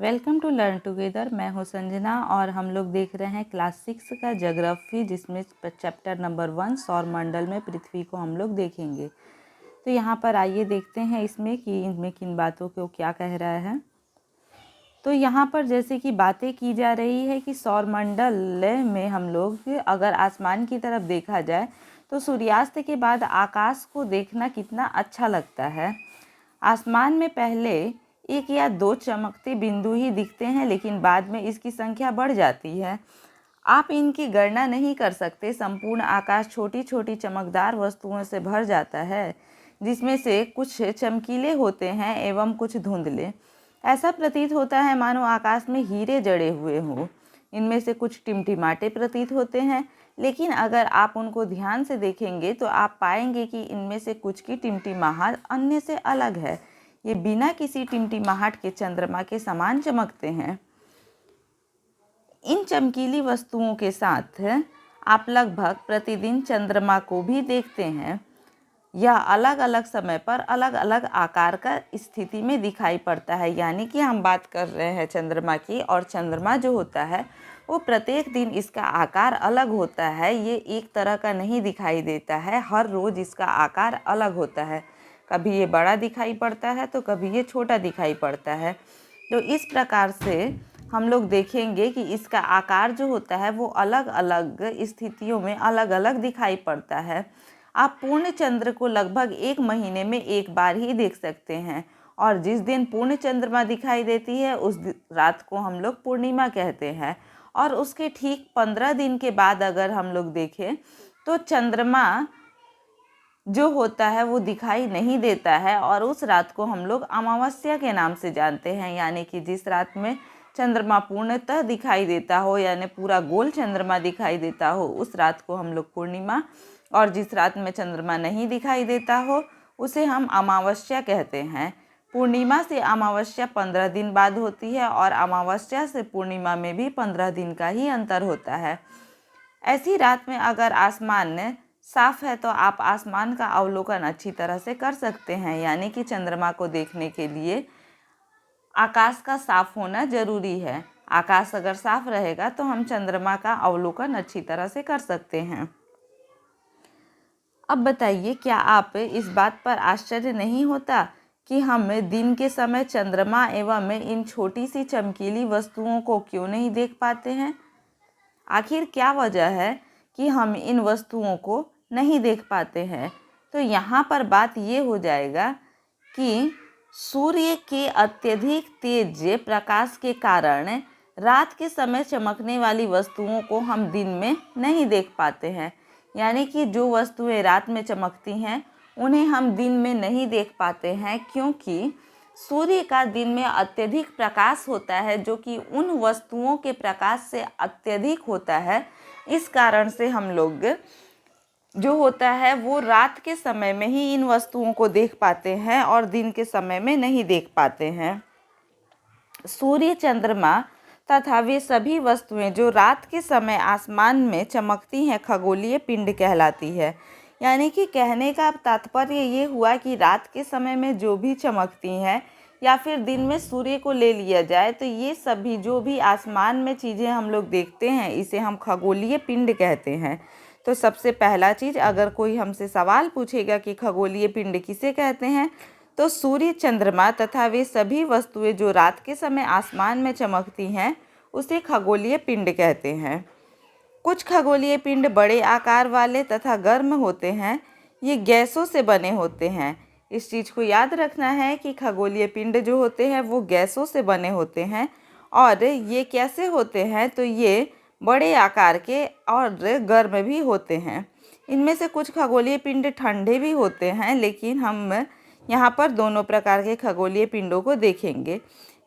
Welcome to learn together. मैं हूं संजना और हम लोग देख रहे हैं क्लास 6 का ज्योग्राफी, जिसमें चैप्टर नंबर 1 सौर मंडल में पृथ्वी को हम लोग देखेंगे। तो यहाँ पर आइए देखते हैं इसमें कि इनमें किन बातों को क्या कह रहा है। तो यहाँ पर जैसे कि बातें की जा रही है कि सौर मंडल में हम लोग अगर आसमान की तरफ देखा जाए तो सूर्यास्त के बाद आकाश को देखना कितना अच्छा लगता है। आसमान में पहले एक या दो चमकते बिंदु ही दिखते हैं, लेकिन बाद में इसकी संख्या बढ़ जाती है। आप इनकी गणना नहीं कर सकते। संपूर्ण आकाश छोटी छोटी चमकदार वस्तुओं से भर जाता है, जिसमें से कुछ चमकीले होते हैं एवं कुछ धुंधले। ऐसा प्रतीत होता है मानो आकाश में हीरे जड़े हुए हों। इनमें से कुछ टिमटिमाटे प्रतीत होते हैं, लेकिन अगर आप उनको ध्यान से देखेंगे तो आप पाएंगे कि इनमें से कुछ की टिमटिमाहट अन्य से अलग है। ये बिना किसी टिमटिमाहट के चंद्रमा के समान चमकते हैं। इन चमकीली वस्तुओं के साथ आप लगभग प्रतिदिन चंद्रमा को भी देखते हैं। यह अलग अलग समय पर अलग अलग आकार का स्थिति में दिखाई पड़ता है। यानी कि हम बात कर रहे हैं चंद्रमा की, और चंद्रमा जो होता है वो प्रत्येक दिन इसका आकार अलग होता है। ये एक तरह का नहीं दिखाई देता है, हर रोज़ इसका आकार अलग होता है। कभी ये बड़ा दिखाई पड़ता है तो कभी ये छोटा दिखाई पड़ता है। तो इस प्रकार से हम लोग देखेंगे कि इसका आकार जो होता है वो अलग अलग स्थितियों में अलग अलग दिखाई पड़ता है। आप पूर्ण चंद्र को लगभग 1 महीने में एक बार ही देख सकते हैं, और जिस दिन पूर्ण चंद्रमा दिखाई देती है उस रात को हम लोग पूर्णिमा कहते हैं। और उसके ठीक 15 दिन के बाद अगर हम लोग देखें तो चंद्रमा जो होता है वो दिखाई नहीं देता है, और उस रात को हम लोग अमावस्या के नाम से जानते हैं। यानी कि जिस रात में चंद्रमा पूर्णतः दिखाई देता हो, यानी पूरा गोल चंद्रमा दिखाई देता हो, उस रात को हम लोग पूर्णिमा, और जिस रात में चंद्रमा नहीं दिखाई देता हो उसे हम अमावस्या कहते हैं। पूर्णिमा से अमावस्या 15 दिन बाद होती है, और अमावस्या से पूर्णिमा में भी 15 दिन का ही अंतर होता है। ऐसी रात में अगर आसमान साफ है तो आप आसमान का अवलोकन अच्छी तरह से कर सकते हैं। यानी कि चंद्रमा को देखने के लिए आकाश का साफ होना जरूरी है। आकाश अगर साफ रहेगा तो हम चंद्रमा का अवलोकन अच्छी तरह से कर सकते हैं। अब बताइए, क्या आप इस बात पर आश्चर्य नहीं होता कि हम दिन के समय चंद्रमा एवं इन छोटी सी चमकीली वस्तुओं को क्यों नहीं देख पाते हैं? आखिर क्या वजह है कि हम इन वस्तुओं को नहीं देख पाते हैं? तो यहाँ पर बात ये हो जाएगा कि सूर्य के अत्यधिक तेज प्रकाश के कारण रात के समय चमकने वाली वस्तुओं को हम दिन में नहीं देख पाते हैं। यानी कि जो वस्तुएं रात में चमकती हैं उन्हें हम दिन में नहीं देख पाते हैं, क्योंकि सूर्य का दिन में अत्यधिक प्रकाश होता है, जो कि उन वस्तुओं के प्रकाश से अत्यधिक होता है। इस कारण से हम लोग जो होता है वो रात के समय में ही इन वस्तुओं को देख पाते हैं और दिन के समय में नहीं देख पाते हैं। सूर्य, चंद्रमा तथा वे सभी वस्तुएं जो रात के समय आसमान में चमकती हैं खगोलीय पिंड कहलाती है। यानी कि कहने का तात्पर्य ये हुआ कि रात के समय में जो भी चमकती हैं, या फिर दिन में सूर्य को ले लिया जाए तो ये सभी जो भी आसमान में चीज़ें हम लोग देखते हैं इसे हम खगोलीय पिंड कहते हैं। तो सबसे पहला चीज़, अगर कोई हमसे सवाल पूछेगा कि खगोलीय पिंड किसे कहते हैं, तो सूर्य, चंद्रमा तथा वे सभी वस्तुएं जो रात के समय आसमान में चमकती हैं उसे खगोलीय पिंड कहते हैं। कुछ खगोलीय पिंड बड़े आकार वाले तथा गर्म होते हैं। ये गैसों से बने होते हैं। इस चीज़ को याद रखना है कि खगोलीय पिंड जो होते हैं वो गैसों से बने होते हैं। और ये कैसे होते हैं, तो ये बड़े आकार के और गर्म भी होते हैं। इनमें से कुछ खगोलीय पिंड ठंडे भी होते हैं, लेकिन हम यहाँ पर दोनों प्रकार के खगोलीय पिंडों को देखेंगे।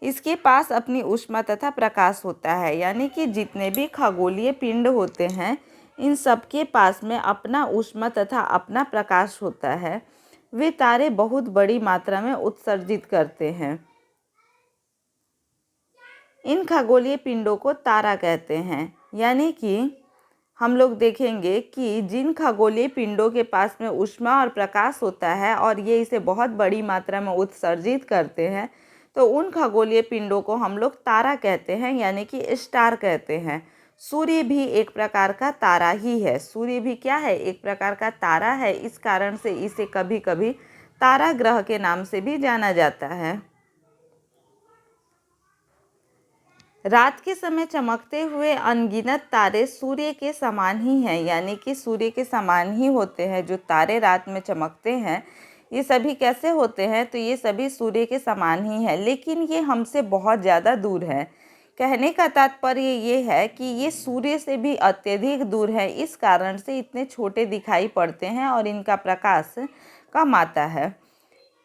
इसके पास अपनी ऊष्मा तथा प्रकाश होता है। यानी कि जितने भी खगोलीय पिंड होते हैं इन सब के पास में अपना ऊष्मा तथा अपना प्रकाश होता है। वे तारे बहुत बड़ी मात्रा में उत्सर्जित करते हैं। इन खगोलीय पिंडों को तारा कहते हैं। यानी कि हम लोग देखेंगे कि जिन खगोलीय पिंडों के पास में ऊष्मा और प्रकाश होता है और ये इसे बहुत बड़ी मात्रा में उत्सर्जित करते हैं, तो उन खगोलीय पिंडों को हम लोग तारा कहते हैं, यानी कि स्टार कहते हैं। सूर्य भी एक प्रकार का तारा ही है। सूर्य भी क्या है? एक प्रकार का तारा है। इस कारण से इसे कभी कभी तारा ग्रह के नाम से भी जाना जाता है। रात के समय चमकते हुए अनगिनत तारे सूर्य के समान ही हैं, यानी कि सूर्य के समान ही होते हैं। जो तारे रात में चमकते हैं ये सभी कैसे होते हैं? तो ये सभी सूर्य के समान ही हैं, लेकिन ये हमसे बहुत ज़्यादा दूर है। कहने का तात्पर्य ये है कि ये सूर्य से भी अत्यधिक दूर है, इस कारण से इतने छोटे दिखाई पड़ते हैं और इनका प्रकाश कम आता है।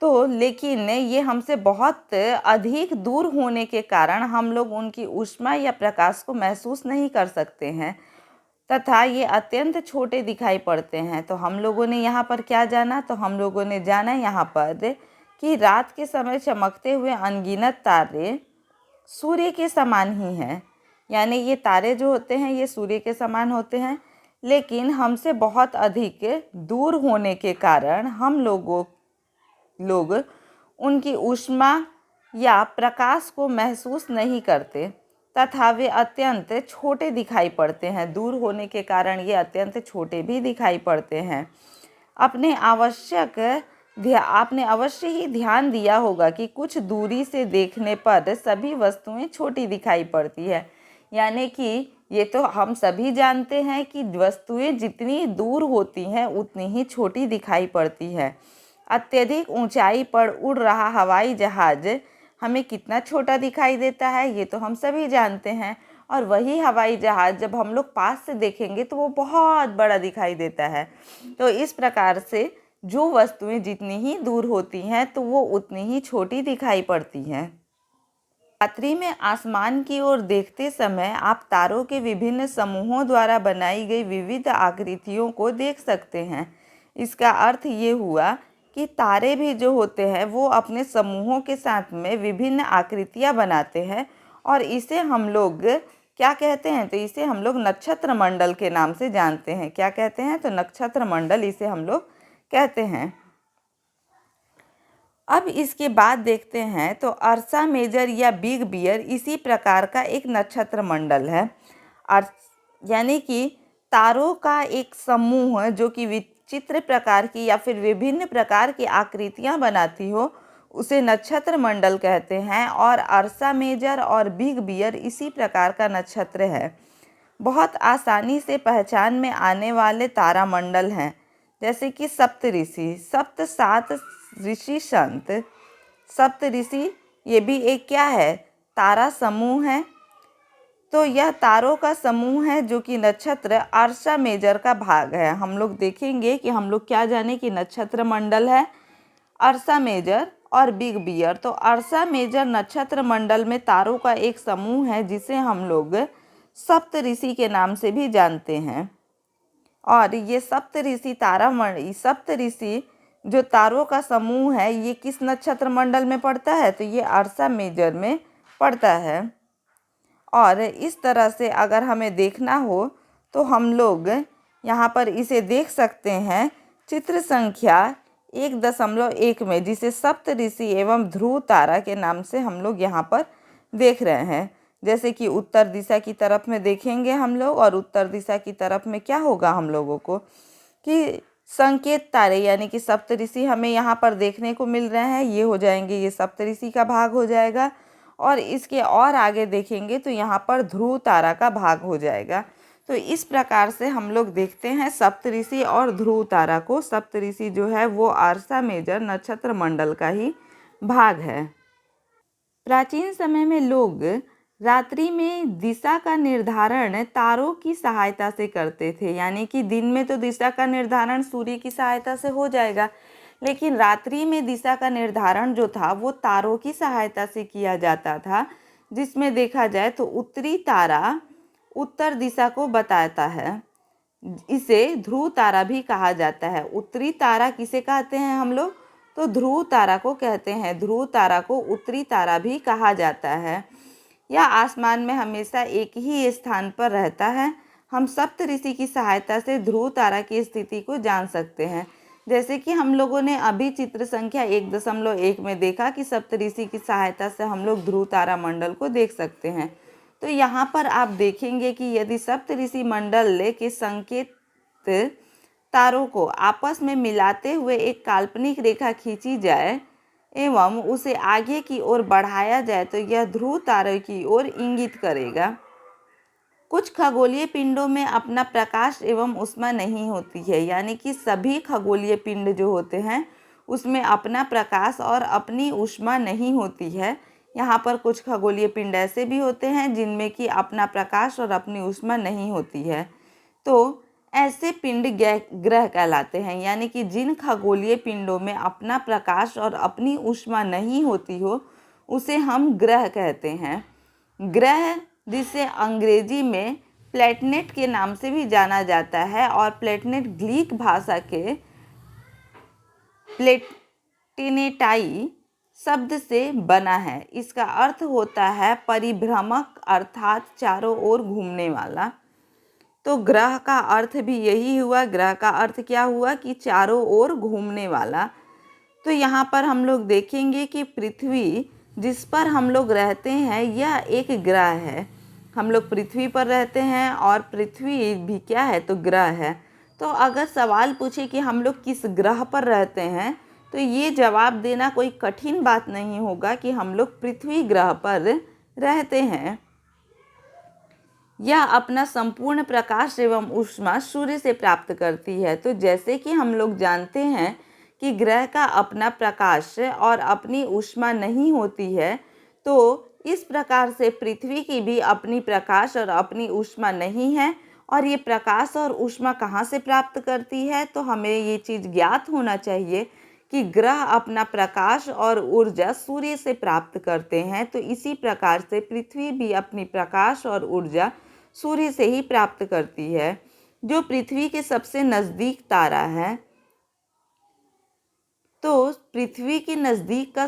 तो लेकिन ये हमसे बहुत अधिक दूर होने के कारण हम लोग उनकी ऊष्मा या प्रकाश को महसूस नहीं कर सकते हैं तथा ये अत्यंत छोटे दिखाई पड़ते हैं। तो हम लोगों ने यहाँ पर क्या जाना? तो हम लोगों ने जाना यहाँ पर कि रात के समय चमकते हुए अनगिनत तारे सूर्य के समान ही हैं, यानी ये तारे जो होते हैं ये सूर्य के समान होते हैं, लेकिन हमसे बहुत अधिक दूर होने के कारण हम लोग उनकी ऊष्मा या प्रकाश को महसूस नहीं करते तथा वे अत्यंत छोटे दिखाई पड़ते हैं। दूर होने के कारण ये अत्यंत छोटे भी दिखाई पड़ते हैं। आपने अवश्य ही ध्यान दिया होगा कि कुछ दूरी से देखने पर सभी वस्तुएं छोटी दिखाई पड़ती है, यानी कि ये तो हम सभी जानते हैं कि वस्तुएं जितनी दूर होती हैं उतनी ही छोटी दिखाई पड़ती है। अत्यधिक ऊंचाई पर उड़ रहा हवाई जहाज हमें कितना छोटा दिखाई देता है ये तो हम सभी जानते हैं, और वही हवाई जहाज जब हम लोग पास से देखेंगे तो वो बहुत बड़ा दिखाई देता है। तो इस प्रकार से जो वस्तुएं जितनी ही दूर होती हैं तो वो उतनी ही छोटी दिखाई पड़ती हैं। रात्रि में आसमान की ओर देखते समय आप तारों के विभिन्न समूहों द्वारा बनाई गई विविध आकृतियों को देख सकते हैं। इसका अर्थ ये हुआ कि तारे भी जो होते हैं वो अपने समूहों के साथ में विभिन्न आकृतियां बनाते हैं, और इसे हम लोग क्या कहते हैं? तो इसे हम लोग नक्षत्र मंडल के नाम से जानते हैं। क्या कहते हैं? तो नक्षत्र मंडल इसे हम लोग कहते हैं। अब इसके बाद देखते हैं तो अर्सा मेजर या बिग बियर इसी प्रकार का एक नक्षत्र मंडल है, यानी कि तारों का एक समूह जो कि विचित्र प्रकार की या फिर विभिन्न प्रकार की आकृतियां बनाती हो उसे नक्षत्र मंडल कहते हैं। और अर्सा मेजर और बिग बियर इसी प्रकार का नक्षत्र है। बहुत आसानी से पहचान में आने वाले तारामंडल हैं, जैसे कि सप्तऋषि, सप्त सात ऋषि संत। सप्तऋषि ये भी एक क्या है? तारा समूह है। तो यह तारों का समूह है जो कि नक्षत्र अर्सा मेजर का भाग है। हम लोग देखेंगे कि हम लोग क्या जाने कि नक्षत्र मंडल है अर्सा मेजर और बिग बियर। तो अर्सा मेजर नक्षत्र मंडल में तारों का एक समूह है जिसे हम लोग सप्तऋषि के नाम से भी जानते हैं। और ये सप्तऋषि जो तारों का समूह है ये किस नक्षत्र मंडल में पड़ता है? तो ये अर्सा मेजर में पड़ता है। और इस तरह से अगर हमें देखना हो तो हम लोग यहाँ पर इसे देख सकते हैं चित्र संख्या 1.1 में, जिसे सप्तऋषि एवं ध्रुव तारा के नाम से हम लोग यहाँ पर देख रहे हैं। जैसे कि उत्तर दिशा की तरफ में देखेंगे हम लोग, और उत्तर दिशा की तरफ में क्या होगा हम लोगों को कि संकेत तारे यानी कि सप्तऋषि हमें यहाँ पर देखने को मिल रहे हैं। ये हो जाएंगे, ये सप्तऋषि का भाग हो जाएगा। और इसके और आगे देखेंगे तो यहाँ पर ध्रुव तारा का भाग हो जाएगा। तो इस प्रकार से हम लोग देखते हैं सप्तऋषि और ध्रुव तारा को। सप्तऋषि जो है वो अर्सा मेजर नक्षत्र मंडल का ही भाग है। प्राचीन समय में लोग रात्रि में दिशा का निर्धारण तारों की सहायता से करते थे, यानी कि दिन में तो दिशा का निर्धारण सूर्य की सहायता से हो जाएगा, लेकिन रात्रि में दिशा का निर्धारण जो था वो तारों की सहायता से किया जाता था, जिसमें देखा जाए तो उत्तरी तारा उत्तर दिशा को बताता है। इसे ध्रुव तारा भी कहा जाता है। उत्तरी तारा किसे कहते हैं हम लोग? तो ध्रुव तारा को कहते हैं। ध्रुव तारा को उत्तरी तारा भी कहा जाता है। यह आसमान में हमेशा एक ही स्थान पर रहता है। हम सप्तऋषि की सहायता से ध्रुव तारा की स्थिति को जान सकते हैं। जैसे कि हम लोगों ने अभी चित्र संख्या 1.1 में देखा कि सप्तऋषि की सहायता से हम लोग ध्रुव तारामंडल को देख सकते हैं। तो यहाँ पर आप देखेंगे कि यदि सप्तऋषि मंडल के संकेत तारों को आपस में मिलाते हुए एक काल्पनिक रेखा खींची जाए एवं उसे आगे की ओर बढ़ाया जाए तो यह ध्रुव तारे की ओर इंगित करेगा। कुछ खगोलीय पिंडों में अपना प्रकाश एवं ऊष्मा नहीं होती है, यानी कि सभी खगोलीय पिंड जो होते हैं उसमें अपना प्रकाश और अपनी ऊष्मा नहीं होती है। यहाँ पर कुछ खगोलीय पिंड ऐसे भी होते हैं जिनमें कि अपना प्रकाश और अपनी ऊष्मा नहीं होती है। तो ऐसे पिंड ग्रह कहलाते हैं, यानी कि जिन खगोलीय पिंडों में अपना प्रकाश और अपनी ऊष्मा नहीं होती हो उसे हम ग्रह कहते हैं। ग्रह जिसे अंग्रेजी में प्लैनेट के नाम से भी जाना जाता है और प्लैनेट ग्रीक भाषा के प्लेटिनेटाई शब्द से बना है। इसका अर्थ होता है परिभ्रमक, अर्थात चारों ओर घूमने वाला। तो ग्रह का अर्थ भी यही हुआ। ग्रह का अर्थ क्या हुआ कि चारों ओर घूमने वाला। तो यहाँ पर हम लोग देखेंगे कि पृथ्वी जिस पर हम लोग रहते हैं यह एक ग्रह है। हम लोग पृथ्वी पर रहते हैं और पृथ्वी भी क्या है, तो ग्रह है। तो अगर सवाल पूछे कि हम लोग किस ग्रह पर रहते हैं तो ये जवाब देना कोई कठिन बात नहीं होगा कि हम लोग पृथ्वी ग्रह पर रहते हैं। यह अपना संपूर्ण प्रकाश एवं ऊष्मा सूर्य से प्राप्त करती है। तो जैसे कि हम लोग जानते हैं कि ग्रह का अपना प्रकाश और अपनी ऊष्मा नहीं होती है, तो इस प्रकार से पृथ्वी की भी अपनी प्रकाश और अपनी ऊष्मा नहीं है। और ये प्रकाश और ऊष्मा कहाँ से प्राप्त करती है, तो हमें ये चीज़ ज्ञात होना चाहिए कि ग्रह अपना प्रकाश और ऊर्जा सूर्य से प्राप्त करते हैं। तो इसी प्रकार से पृथ्वी भी अपनी प्रकाश और ऊर्जा सूर्य से ही प्राप्त करती है, जो पृथ्वी के सबसे नज़दीक तारा है। तो पृथ्वी के नज़दीक का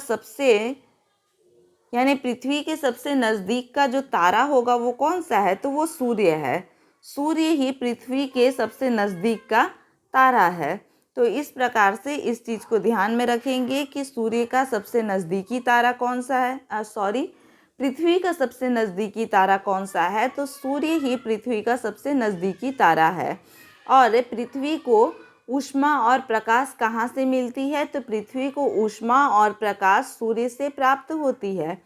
पृथ्वी के सबसे नज़दीक का जो तारा होगा वो कौन सा है, तो वो सूर्य है। सूर्य ही पृथ्वी के सबसे नज़दीक का तारा है। तो इस प्रकार से इस चीज़ को ध्यान में रखेंगे कि सूर्य का सबसे नज़दीकी तारा कौन सा है, पृथ्वी का सबसे नज़दीकी तारा कौन सा है, तो सूर्य ही पृथ्वी का सबसे नज़दीकी तारा है। और पृथ्वी को ऊष्मा और प्रकाश कहाँ से मिलती है, तो पृथ्वी को ऊष्मा और प्रकाश सूर्य से प्राप्त होती है।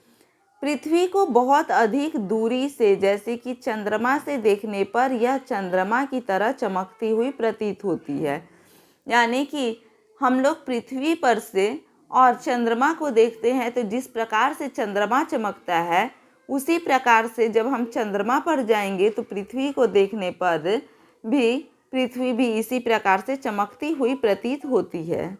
पृथ्वी को बहुत अधिक दूरी से, जैसे कि चंद्रमा से देखने पर यह चंद्रमा की तरह चमकती हुई प्रतीत होती है। यानी कि हम लोग पृथ्वी पर से और चंद्रमा को देखते हैं तो जिस प्रकार से चंद्रमा चमकता है उसी प्रकार से जब हम चंद्रमा पर जाएंगे तो पृथ्वी को देखने पर भी पृथ्वी भी इसी प्रकार से चमकती हुई प्रतीत होती है।